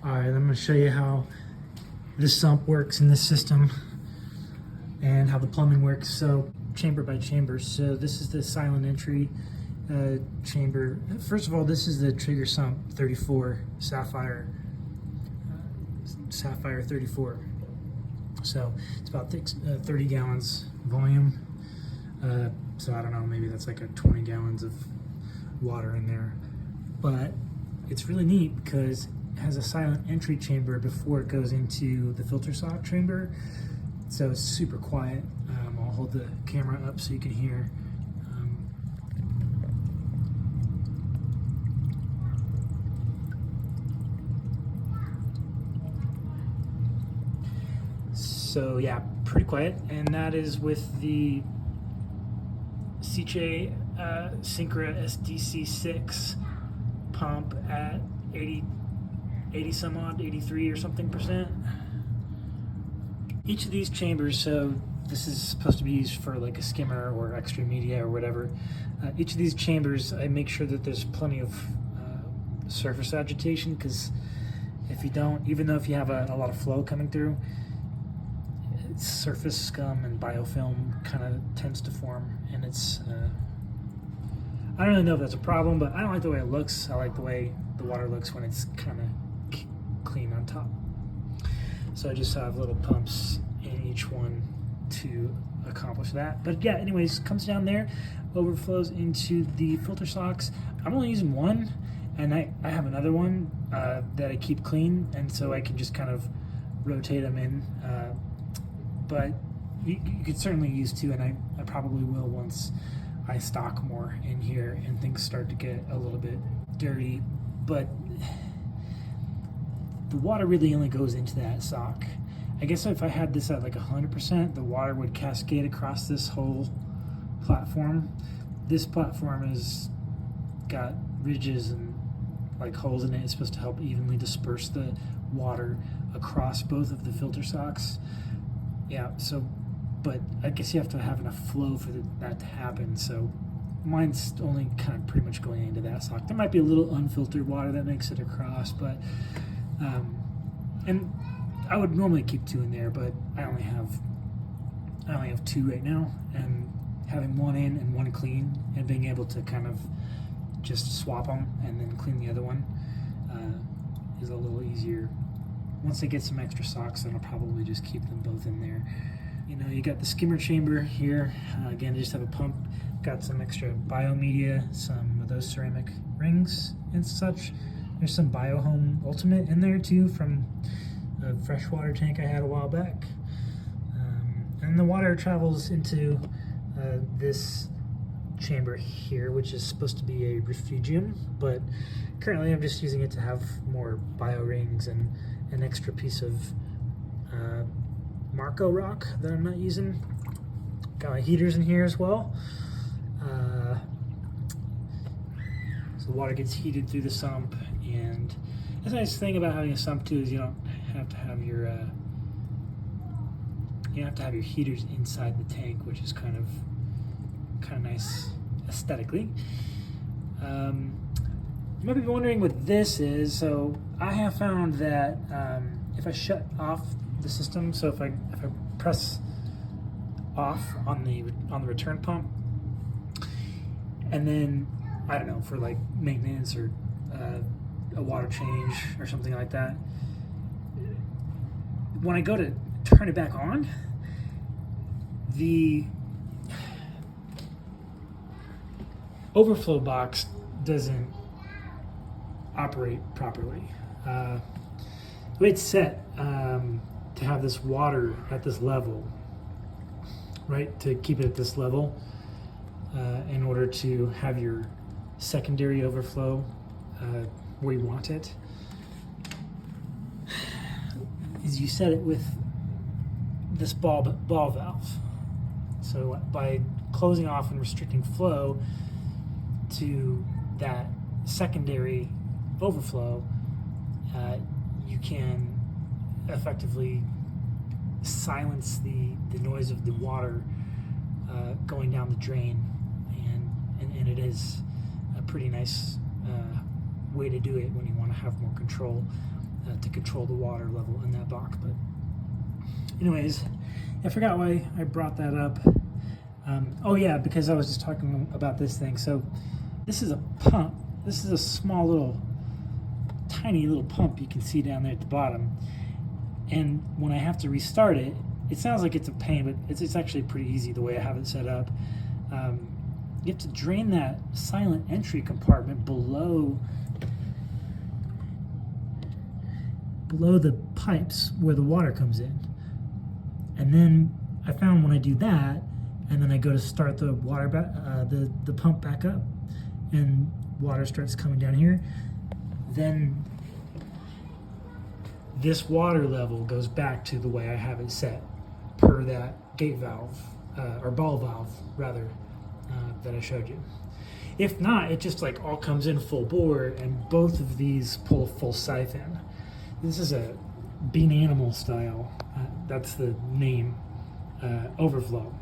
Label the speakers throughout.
Speaker 1: All right, I'm gonna show you how this sump works in this system and how the plumbing works. So chamber by chamber. So this is the silent entry chamber. First of all, this is the Trigger Sump 34 Saphire, Saphire 34. So it's about 30 gallons volume. So I don't know, maybe that's like a 20 gallons of water in there. But it's really neat because it has a silent entry chamber before it goes into the filter sock chamber. So it's super quiet. I'll hold the camera up so you can hear. So yeah, pretty quiet, and that is with the Sicce Syncra SDC 6 pump at 80 some odd, 83 or something %. Each of these chambers, so this is supposed to be used for like a skimmer or extra media or whatever. Each of these chambers, I make sure that there's plenty of surface agitation, because if you don't, even though if you have a lot of flow coming through, surface scum and biofilm kind of tends to form, and it's I don't really know if that's a problem, but I don't like the way it looks. I like the way the water looks when it's kind of clean on top. So I just have little pumps in each one to accomplish that. But yeah, anyways, comes down there, overflows into the filter socks. I'm only using one, and I have another one that I keep clean, and so I can just kind of rotate them in. But you could certainly use two, and I probably will once I stock more in here and things start to get a little bit dirty. But the water really only goes into that sock. I guess if I had this at like 100%, the water would cascade across this whole platform. This platform has got ridges and like holes in it. It's supposed to help evenly disperse the water across both of the filter socks. Yeah, so, but I guess you have to have enough flow for that to happen. So mine's only kind of pretty much going into that sock. There might be a little unfiltered water that makes it across, but, and I would normally keep two in there, but I only have two right now, and having one in and one clean and being able to kind of just swap them and then clean the other one is a little easier. Once I get some extra socks, then I'll probably just keep them both in there. You know, you got the skimmer chamber here. Again, I just have a pump. Got some extra biomedia, some of those ceramic rings and such. There's some BioHome Ultimate in there too from a freshwater tank I had a while back. And the water travels into this chamber here, which is supposed to be a refugium, but currently I'm just using it to have more bio rings and an extra piece of Marco rock that I'm not using. Got my heaters in here as well. So the water gets heated through the sump, and the nice thing about having a sump too is you don't have to have your heaters inside the tank, which is kind of nice aesthetically. You might be wondering what this is. So I have found that if I shut off the system, so if I press off on the return pump, and then I don't know, for like maintenance or a water change or something like that, when I go to turn it back on, the overflow box doesn't operate properly. The way it's set to have this water at this level, right, to keep it at this level in order to have your secondary overflow where you want it, is you set it with this ball valve. So by closing off and restricting flow to that secondary overflow, you can effectively silence the noise of the water going down the drain, and it is a pretty nice way to do it when you want to have more control. to control the water level in that box. But anyways, I forgot why I brought that up. Oh yeah, because I was just talking about this thing. So this is a pump. This is a small little, tiny little pump you can see down there at the bottom. And when I have to restart it, it sounds like it's a pain, but it's actually pretty easy the way I have it set up. You have to drain that silent entry compartment below the pipes where the water comes in. And then I found when I do that, and then I go to start the water the pump back up, and water starts coming down here, then this water level goes back to the way I have it set per that gate valve, or ball valve rather, that I showed you. If not, it just like all comes in full bore, and both of these pull a full siphon. This is a bean animal style, that's the name, overflow.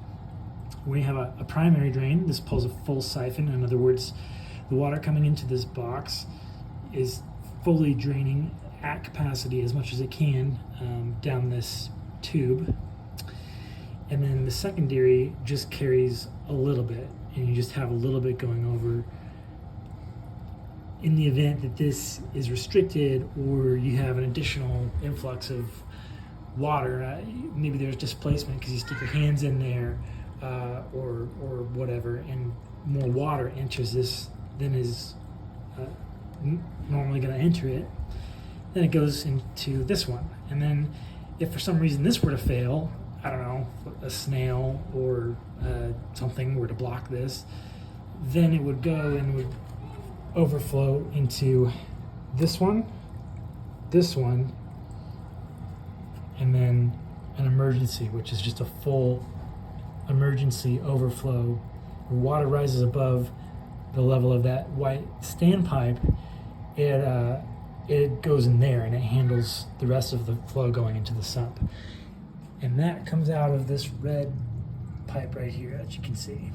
Speaker 1: We have a primary drain. This pulls a full siphon. In other words, the water coming into this box is fully draining at capacity as much as it can down this tube. And then the secondary just carries a little bit, and you just have a little bit going over in the event that this is restricted, or you have an additional influx of water. Maybe there's displacement because you stick your hands in there, or whatever, and more water enters this than is normally going to enter it. Then it goes into this one. And then if for some reason this were to fail, I don't know, a snail or something were to block this, then it would go and would overflow into this one, and then an emergency, which is just a full emergency overflow. Water rises above the level of that white standpipe, it goes in there and it handles the rest of the flow going into the sump. And that comes out of this red pipe right here that you can see.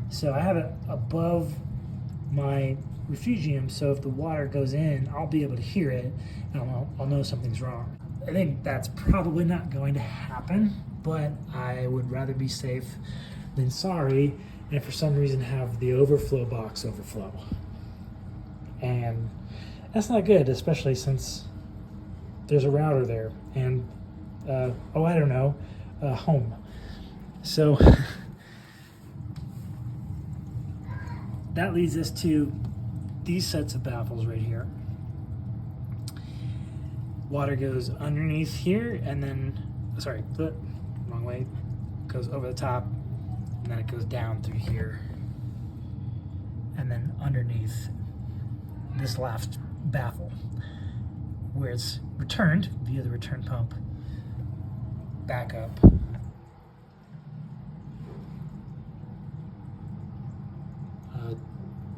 Speaker 1: So I have it above my refugium, so if the water goes in, I'll be able to hear it, and I'll know something's wrong. I think that's probably not going to happen, but I would rather be safe than sorry, and for some reason have the overflow box overflow. And that's not good, especially since there's a router there, and I don't know, home. So that leads us to these sets of baffles right here. Water goes underneath here, and then, wrong way, goes over the top, and then it goes down through here, and then underneath this last baffle, where it's returned via the return pump back up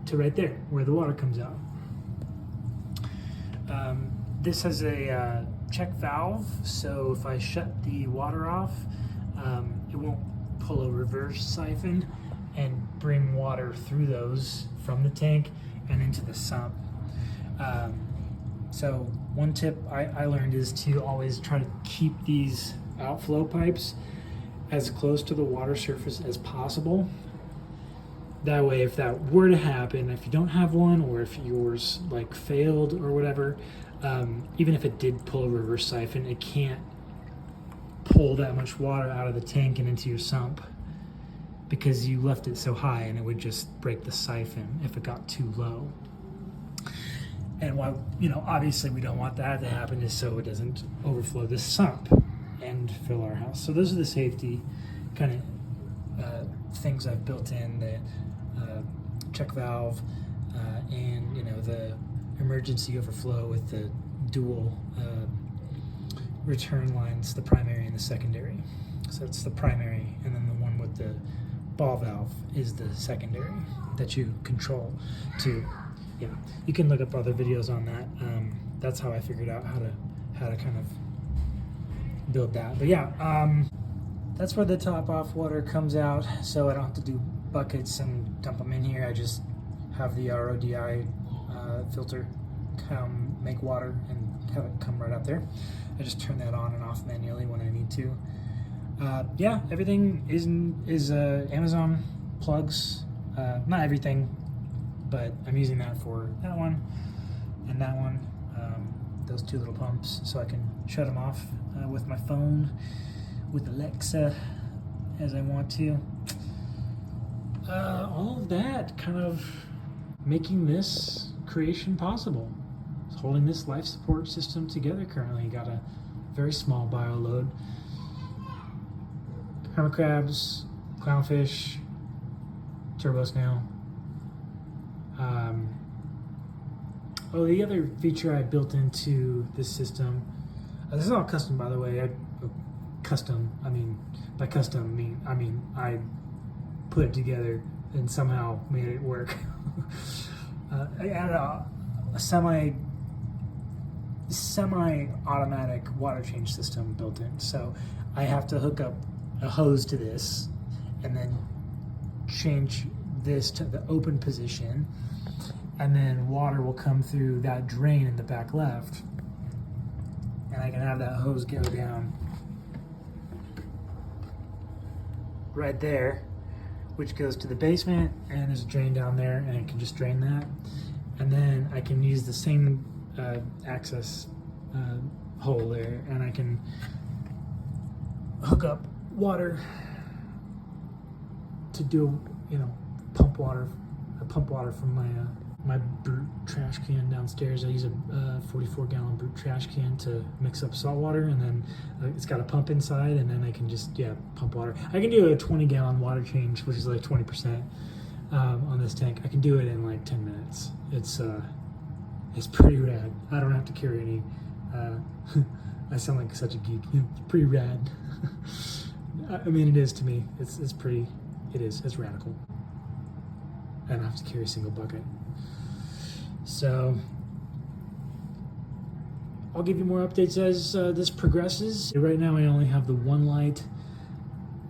Speaker 1: to right there where the water comes out. This has a check valve, so if I shut the water off, it won't pull a reverse siphon and bring water through those from the tank and into the sump. So one tip I learned is to always try to keep these outflow pipes as close to the water surface as possible. That way, if that were to happen, if you don't have one, or if yours like failed or whatever, even if it did pull a reverse siphon, it can't pull that much water out of the tank and into your sump because you left it so high, and it would just break the siphon if it got too low. And why, obviously we don't want that to happen, is so it doesn't overflow the sump and fill our house. So those are the safety kind of things I've built in, the check valve, and the emergency overflow with the dual return lines, the primary and the secondary. So it's the primary, and then the one with the ball valve is the secondary that you control to. Yeah, you can look up other videos on that. That's how I figured out how to kind of build that. But yeah, that's where the top off water comes out, so I don't have to do buckets and dump them in here. I just have the RODI filter make water and have it come right out there. I just turn that on and off manually when I need to. Yeah, everything is Amazon plugs. Not everything, but I'm using that for that one and that one. Those two little pumps, so I can shut them off with my phone, with Alexa, as I want to. All of that kind of making this creation possible. It's holding this life support system together currently. Got a very small bio load. Hermit crabs, clownfish, turbo snail. The other feature I built into this system, this is all custom, by the way. By custom, I put it together and somehow made it work. I had a semi-automatic water change system built in, so I have to hook up a hose to this and then change this to the open position, and then water will come through that drain in the back left, and I can have that hose go down right there, which goes to the basement, and there's a drain down there, and I can just drain that, and then I can use the same access hole there, and I can hook up water to do, pump water from my brute trash can downstairs. I use a 44-gallon brute trash can to mix up salt water, and then it's got a pump inside, and then I can just pump water. I can do a 20-gallon water change, which is like 20% on this tank. I can do it in like 10 minutes. It's pretty rad. I don't have to carry any. I sound like such a geek. It's pretty rad. It is to me. It's pretty. It is. It's radical. I don't have to carry a single bucket. So I'll give you more updates as this progresses. Right now I only have the one light.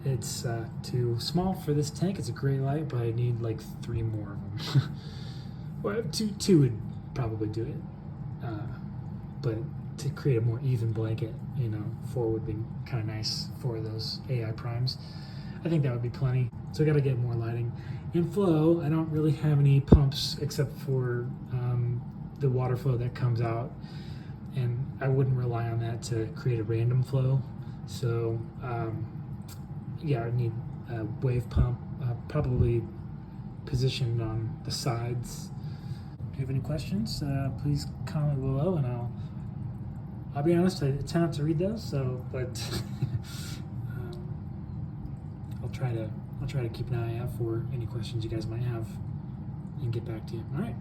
Speaker 1: It's too small for this tank. It's a great light, but I need like 3 more of them. Well, two would probably do it. But to create a more even blanket, 4 would be kind of nice for those AI primes. I think that would be plenty. So I got to get more lighting. In flow, I don't really have any pumps except for the water flow that comes out, and I wouldn't rely on that to create a random flow. So I need a wave pump, probably positioned on the sides. If you have any questions, please comment below, and I'll be honest, I tend not to read those, but I'll try to keep an eye out for any questions you guys might have and get back to you. All right.